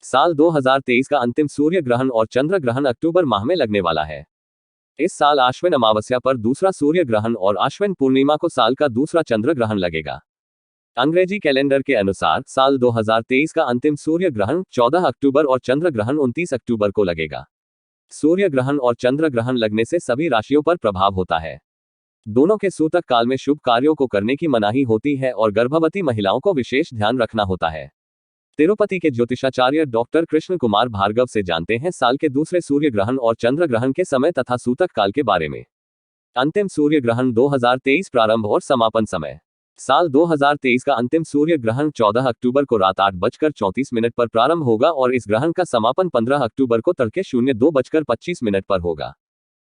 साल 2023 का अंतिम सूर्य ग्रहण और चंद्र ग्रहण अक्टूबर माह में लगने वाला है। इस साल आश्विन अमावस्या पर दूसरा सूर्य ग्रहण और आश्विन पूर्णिमा को साल का दूसरा चंद्र ग्रहण लगेगा। अंग्रेजी कैलेंडर के अनुसार साल 2023 का अंतिम सूर्य ग्रहण 14 अक्टूबर और चंद्र ग्रहण 29 अक्टूबर को लगेगा। सूर्य ग्रहण और चंद्र ग्रहण लगने से सभी राशियों पर प्रभाव होता है। दोनों के सूतक काल में शुभ कार्यों को करने की मनाही होती है और गर्भवती महिलाओं को विशेष ध्यान रखना होता है। तिरुपति के ज्योतिषाचार्य डॉक्टर कृष्ण कुमार भार्गव से जानते हैं साल के दूसरे सूर्य ग्रहण और चंद्र ग्रहण के समय तथा सूतक काल के बारे में। अंतिम सूर्य ग्रहण 2023 प्रारंभ और समापन समय। साल 2023 का अंतिम सूर्य ग्रहण 14 अक्टूबर को रात 8:34 पर प्रारंभ होगा और इस ग्रहण का समापन 15 अक्टूबर को तड़के 02:25 पर होगा।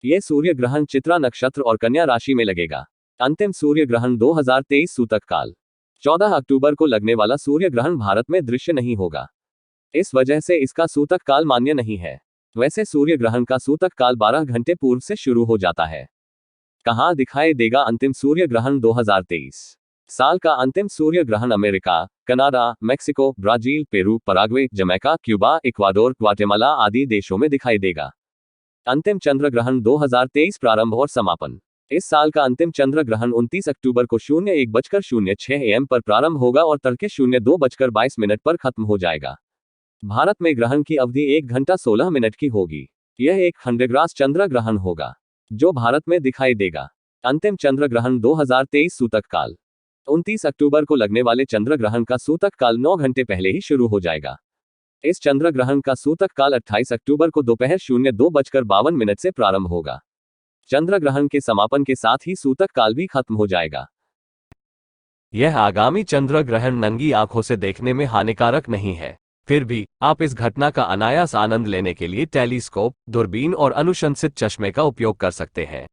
यह सूर्य ग्रहण चित्रा नक्षत्र और कन्या राशि में लगेगा। अंतिम सूर्य ग्रहण 2023 सूतक काल 14 अक्टूबर को लगने वाला सूर्य ग्रहण भारत में दृश्य नहीं होगा। इस वजह से इसका सूतक काल मान्य नहीं है। वैसे सूर्य ग्रहण का सूतक काल 12 घंटे पूर्व से शुरू हो जाता है। कहां दिखाई देगा अंतिम सूर्य ग्रहण 2023? साल का अंतिम सूर्य ग्रहण America, Canada, Mexico, Brazil, Peru, Paraguay, Jamaica, Cuba, Ecuador, Guatemala आदि देशों में दिखाई देगा। अंतिम चंद्र ग्रहण 2023 प्रारंभ और समापन। इस साल का अंतिम चंद्र ग्रहण 29 अक्टूबर को 01:06 AM पर प्रारंभ होगा और तड़के 02:22 पर खत्म हो जाएगा। भारत में ग्रहण की अवधि 1 घंटा 16 मिनट की होगी। यह एक खंडग्रास चंद्र ग्रहण होगा जो भारत में दिखाई देगा। अंतिम चंद्र ग्रहण 2023 सूतक काल 29 अक्टूबर को लगने वाले चंद्र ग्रहण का सूतक काल 9 घंटे पहले ही शुरू हो जाएगा। इस चंद्र ग्रहण का सूतक काल 28 अक्टूबर को दोपहर 02:52 से प्रारंभ होगा। चंद्र ग्रहण के समापन के साथ ही सूतक काल भी खत्म हो जाएगा। यह आगामी चंद्र ग्रहण नंगी आंखों से देखने में हानिकारक नहीं है, फिर भी आप इस घटना का अनायास आनंद लेने के लिए टेलीस्कोप, दूरबीन और अनुशंसित चश्मे का उपयोग कर सकते हैं।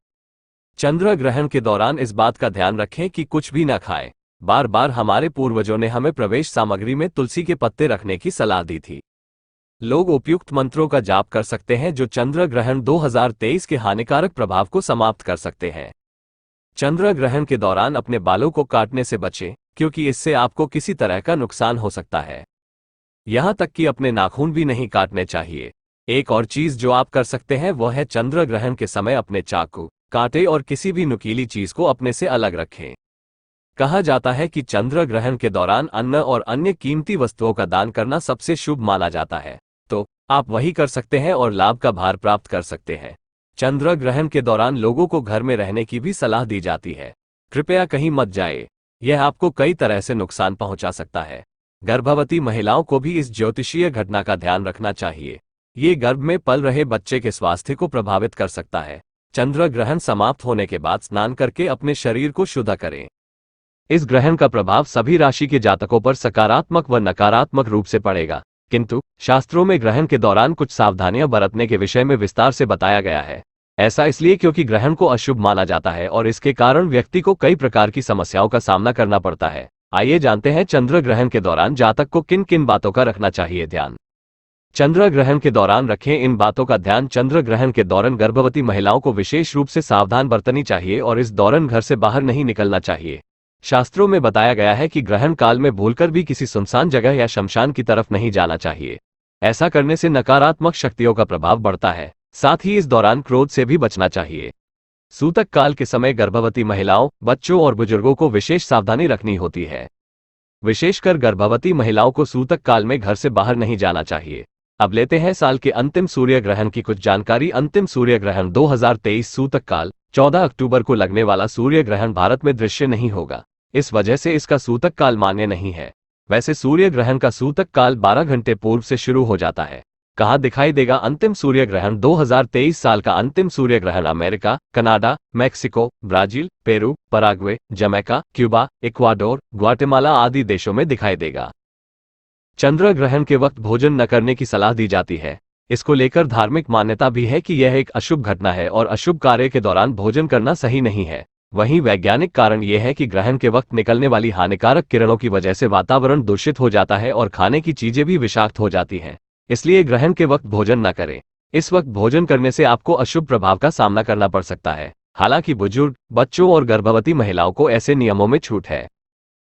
चंद्र ग्रहण के दौरान इस बात का ध्यान रखें कि कुछ भी न खाएं। बार बार हमारे पूर्वजों ने हमें प्रवेश सामग्री में तुलसी के पत्ते रखने की सलाह दी थी। लोग उपयुक्त मंत्रों का जाप कर सकते हैं जो चंद्र ग्रहण 2023 के हानिकारक प्रभाव को समाप्त कर सकते हैं। चंद्र ग्रहण के दौरान अपने बालों को काटने से बचें, क्योंकि इससे आपको किसी तरह का नुकसान हो सकता है। यहां तक कि अपने नाखून भी नहीं काटने चाहिए। एक और चीज जो आप कर सकते हैं वह है चंद्र ग्रहण के समय अपने चाकू, कांटे और किसी भी नुकीली चीज को अपने से अलग रखें। कहा जाता है कि चंद्र ग्रहण के दौरान अन्न और अन्य कीमती वस्तुओं का दान करना सबसे शुभ माना जाता है, तो आप वही कर सकते हैं और लाभ का भार प्राप्त कर सकते हैं। चंद्र ग्रहण के दौरान लोगों को घर में रहने की भी सलाह दी जाती है। कृपया कहीं मत जाए, यह आपको कई तरह से नुकसान पहुंचा सकता है। गर्भवती महिलाओं को भी इस ज्योतिषीय घटना का ध्यान रखना चाहिए। ये गर्भ में पल रहे बच्चे के स्वास्थ्य को प्रभावित कर सकता है। चंद्र ग्रहण समाप्त होने के बाद स्नान करके अपने शरीर को शुद्ध करें। इस ग्रहण का प्रभाव सभी राशि के जातकों पर सकारात्मक व नकारात्मक रूप से पड़ेगा, किंतु शास्त्रों में ग्रहण के दौरान कुछ सावधानियां बरतने के विषय में विस्तार से बताया गया है। ऐसा इसलिए क्योंकि ग्रहण को अशुभ माना जाता है और इसके कारण व्यक्ति को कई प्रकार की समस्याओं का सामना करना पड़ता है। आइए जानते हैं चंद्र ग्रहण के दौरान जातक को किन किन बातों का रखना चाहिए ध्यान। चंद्र ग्रहण के दौरान रखें इन बातों का ध्यान। चंद्र ग्रहण के दौरान गर्भवती महिलाओं को विशेष रूप से सावधान बरतनी चाहिए और इस दौरान घर से बाहर नहीं निकलना चाहिए। शास्त्रों में बताया गया है कि ग्रहण काल में भूलकर भी किसी सुनसान जगह या शमशान की तरफ नहीं जाना चाहिए। ऐसा करने से नकारात्मक शक्तियों का प्रभाव बढ़ता है। साथ ही इस दौरान क्रोध से भी बचना चाहिए। सूतक काल के समय गर्भवती महिलाओं, बच्चों और बुजुर्गों को विशेष सावधानी रखनी होती है। विशेषकर गर्भवती महिलाओं को सूतक काल में घर से बाहर नहीं जाना चाहिए। अब लेते हैं साल के अंतिम सूर्य ग्रहण की कुछ जानकारी। अंतिम सूर्य ग्रहण 2023 सूतक काल 14 अक्टूबर को लगने वाला सूर्य ग्रहण भारत में दृश्य नहीं होगा। इस वजह से इसका सूतक काल मान्य नहीं है। वैसे सूर्य ग्रहण का सूतक काल 12 घंटे पूर्व से शुरू हो जाता है। कहां दिखाई देगा अंतिम सूर्य ग्रहण 2023? साल का अंतिम सूर्य ग्रहण America, Canada, Mexico, Brazil, Peru, Paraguay, Jamaica, Cuba, Ecuador, Guatemala आदि देशों में दिखाई देगा। चंद्र ग्रहण के वक्त भोजन न करने की सलाह दी जाती है। इसको लेकर धार्मिक मान्यता भी है कि यह एक अशुभ घटना है और अशुभ कार्य के दौरान भोजन करना सही नहीं है। वहीं वैज्ञानिक कारण यह है कि ग्रहण के वक्त निकलने वाली हानिकारक किरणों की वजह से वातावरण दूषित हो जाता है और खाने की चीजें भी विषाक्त हो जाती हैं। इसलिए ग्रहण के वक्त भोजन न करें। इस वक्त भोजन करने से आपको अशुभ प्रभाव का सामना करना पड़ सकता है। हालांकि बुजुर्ग, बच्चों और गर्भवती महिलाओं को ऐसे नियमों में छूट है।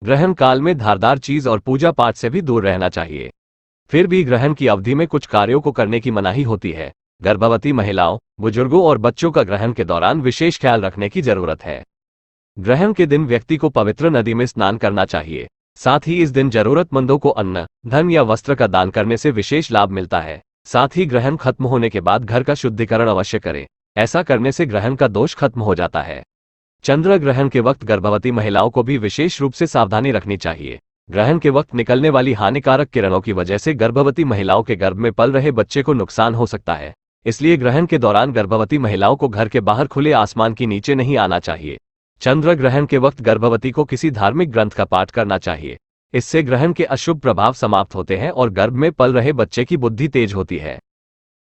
ग्रहण काल में धारदार चीज और पूजा पाठ से भी दूर रहना चाहिए। फिर भी ग्रहण की अवधि में कुछ कार्यों को करने की मनाही होती है। गर्भवती महिलाओं, बुजुर्गों और बच्चों का ग्रहण के दौरान विशेष ख्याल रखने की जरूरत है। ग्रहण के दिन व्यक्ति को पवित्र नदी में स्नान करना चाहिए। साथ ही इस दिन जरूरतमंदों को अन्न, धन या वस्त्र का दान करने से विशेष लाभ मिलता है। साथ ही ग्रहण खत्म होने के बाद घर का शुद्धिकरण अवश्य करें। ऐसा करने से ग्रहण का दोष खत्म हो जाता है। चंद्र ग्रहण के वक्त गर्भवती महिलाओं को भी विशेष रूप से सावधानी रखनी चाहिए। ग्रहण के वक्त निकलने वाली हानिकारक किरणों की वजह से गर्भवती महिलाओं के गर्भ में पल रहे बच्चे को नुकसान हो सकता है। इसलिए ग्रहण के दौरान गर्भवती महिलाओं को घर के बाहर खुले आसमान के नीचे नहीं आना चाहिए। चंद्र ग्रहण के वक्त गर्भवती को किसी धार्मिक ग्रंथ का पाठ करना चाहिए। इससे ग्रहण के अशुभ प्रभाव समाप्त होते हैं और गर्भ में पल रहे बच्चे की बुद्धि तेज होती है।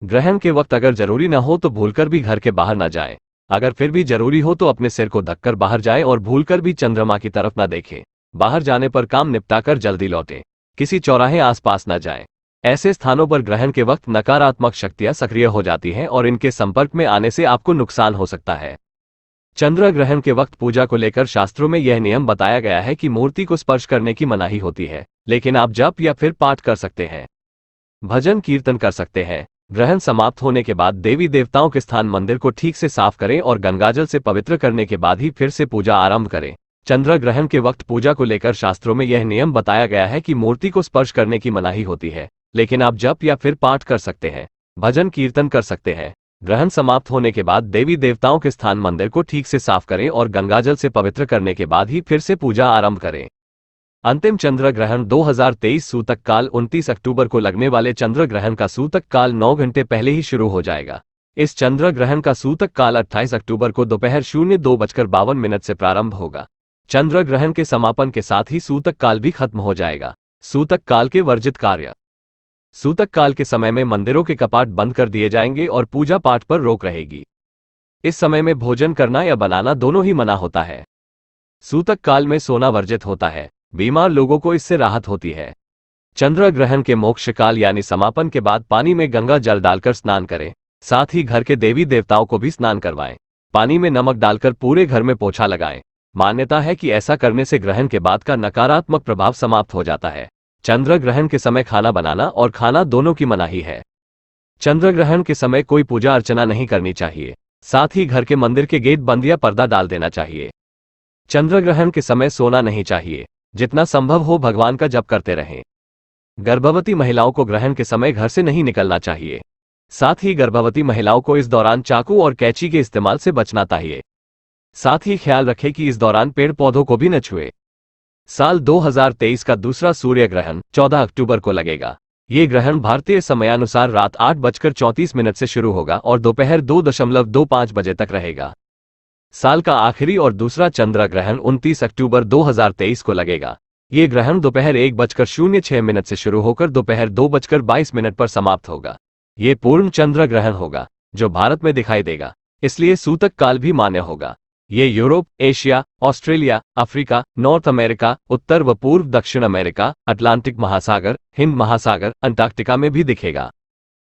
ग्रहण के वक्त अगर जरूरी न हो तो भूलकर भी घर के बाहर न जाएं। अगर फिर भी जरूरी हो तो अपने सिर को ढककर बाहर जाएं और भूलकर भी चंद्रमा की तरफ न देखें। बाहर जाने पर काम निपटाकर जल्दी लौटें। किसी चौराहे आसपास न जाएं। ऐसे स्थानों पर ग्रहण के वक्त नकारात्मक शक्तियां सक्रिय हो जाती हैं और इनके संपर्क में आने से आपको नुकसान हो सकता है। चंद्र ग्रहण के वक्त पूजा को लेकर शास्त्रों में यह नियम बताया गया है कि मूर्ति को स्पर्श करने की मनाही होती है, लेकिन आप जप या फिर पाठ कर सकते हैं, भजन कीर्तन कर सकते हैं। ग्रहण समाप्त होने के बाद देवी देवताओं के स्थान मंदिर को ठीक से साफ करें और गंगाजल से पवित्र करने के बाद ही फिर से पूजा आरंभ करें। चंद्र ग्रहण के वक्त पूजा को लेकर शास्त्रों में यह नियम बताया गया है कि मूर्ति को स्पर्श करने की मनाही होती है, लेकिन आप जप या फिर पाठ कर सकते हैं, भजन कीर्तन कर सकते हैं। ग्रहण समाप्त होने के बाद देवी देवताओं के स्थान मंदिर को ठीक से साफ करें और गंगाजल से पवित्र करने के बाद ही फिर से पूजा आरंभ करें। अंतिम चंद्र ग्रहण 2023 सूतक काल 29 अक्टूबर को लगने वाले चंद्र ग्रहण का सूतक काल 9 घंटे पहले ही शुरू हो जाएगा। इस चंद्र ग्रहण का सूतक काल 28 अक्टूबर को दोपहर 02:52 से प्रारंभ होगा। चंद्र ग्रहण के समापन के साथ ही सूतक काल भी खत्म हो जाएगा। सूतक काल के वर्जित कार्य। सूतक काल के समय में मंदिरों के कपाट बंद कर दिए जाएंगे और पूजा पाठ पर रोक रहेगी। इस समय में भोजन करना या बनाना दोनों ही मना होता है। सूतक काल में सोना वर्जित होता है। बीमार लोगों को इससे राहत होती है। चंद्र ग्रहण के मोक्ष काल यानी समापन के बाद पानी में गंगा जल डालकर स्नान करें। साथ ही घर के देवी देवताओं को भी स्नान करवाएं। पानी में नमक डालकर पूरे घर में पोछा लगाएं। मान्यता है कि ऐसा करने से ग्रहण के बाद का नकारात्मक प्रभाव समाप्त हो जाता है। चंद्र ग्रहण के समय खाना बनाना और खाना दोनों की मनाही है। चंद्र ग्रहण के समय कोई पूजा अर्चना नहीं करनी चाहिए। साथ ही घर के मंदिर के गेट बंद या पर्दा डाल देना चाहिए। चंद्र ग्रहण के समय सोना नहीं चाहिए। जितना संभव हो भगवान का जप करते रहें। गर्भवती महिलाओं को ग्रहण के समय घर से नहीं निकलना चाहिए। साथ ही गर्भवती महिलाओं को इस दौरान चाकू और कैंची के इस्तेमाल से बचना चाहिए। साथ ही ख्याल रखें कि इस दौरान पेड़ पौधों को भी न छुए। साल 2023 का दूसरा सूर्य ग्रहण 14 अक्टूबर को लगेगा। ये ग्रहण भारतीय समयानुसार रात 8:34 से शुरू होगा और दोपहर 2:25 बजे तक रहेगा। साल का आखिरी और दूसरा चंद्र ग्रहण 29 अक्टूबर 2023 को लगेगा। ये ग्रहण दोपहर 1:06 से शुरू होकर दोपहर 2:22 पर समाप्त होगा। ये पूर्ण चंद्र ग्रहण होगा जो भारत में दिखाई देगा, इसलिए सूतक काल भी मान्य होगा। ये Europe, Asia, Australia, Africa, North America, उत्तर व पूर्व दक्षिण अमेरिका, अटलांटिक महासागर, हिंद महासागर, अंटार्कटिका में भी दिखेगा।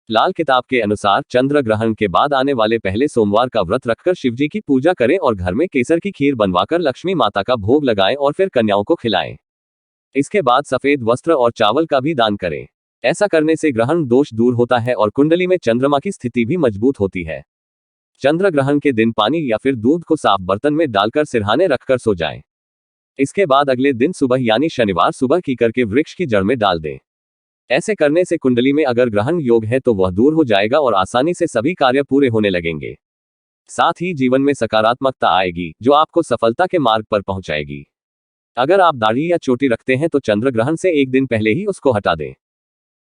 लाल किताब के अनुसार चंद्र ग्रहण के बाद आने वाले पहले सोमवार का व्रत रखकर शिवजी की पूजा करें और घर में केसर की खीर बनवाकर लक्ष्मी माता का भोग लगाएं और फिर कन्याओं को खिलाएं। इसके बाद सफेद वस्त्र और चावल का भी दान करें। ऐसा करने से ग्रहण दोष दूर होता है और कुंडली में चंद्रमा की स्थिति भी मजबूत होती है। चंद्र ग्रहण के दिन पानी या फिर दूध को साफ बर्तन में डालकर सिरहाने रखकर सो जाएं। इसके बाद अगले दिन सुबह यानी शनिवार सुबह कीकर के वृक्ष की जड़ में डाल दें। ऐसे करने से कुंडली में अगर ग्रहण योग है तो वह दूर हो जाएगा और आसानी से सभी कार्य पूरे होने लगेंगे। साथ ही जीवन में सकारात्मकता आएगी जो आपको सफलता के मार्ग पर पहुंचाएगी। अगर आप दाढ़ी या चोटी रखते हैं तो चंद्र ग्रहण से एक दिन पहले ही उसको हटा दें,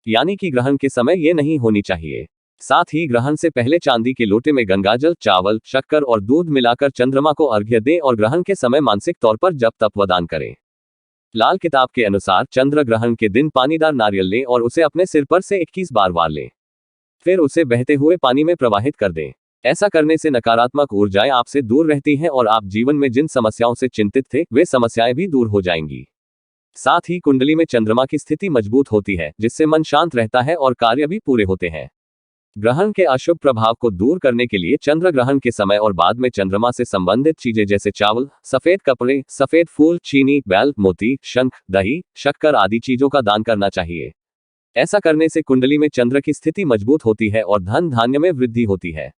यानी कि ग्रहण के समय ये नहीं होनी चाहिए। साथ ही ग्रहण से पहले चांदी के लोटे में गंगाजल, चावल, शक्कर और दूध मिलाकर चंद्रमा को अर्घ्य दें और ग्रहण के समय मानसिक तौर पर जप तप व दान करें। लाल किताब के अनुसार चंद्र ग्रहण के दिन पानीदार नारियल लें और उसे अपने सिर पर से 21 बार वार लें। फिर उसे बहते हुए पानी में प्रवाहित कर दें। ऐसा करने से नकारात्मक ऊर्जाएं आपसे दूर रहती हैं और आप जीवन में जिन समस्याओं से चिंतित थे वे समस्याएं भी दूर हो जाएंगी। साथ ही कुंडली में चंद्रमा की स्थिति मजबूत होती है जिससे मन शांत रहता है और कार्य भी पूरे होते हैं। ग्रहण के अशुभ प्रभाव को दूर करने के लिए चंद्र ग्रहण के समय और बाद में चंद्रमा से संबंधित चीजें जैसे चावल, सफेद कपड़े, सफेद फूल, चीनी, बैल, मोती, शंख, दही, शक्कर आदि चीजों का दान करना चाहिए। ऐसा करने से कुंडली में चंद्र की स्थिति मजबूत होती है और धन धान्य में वृद्धि होती है।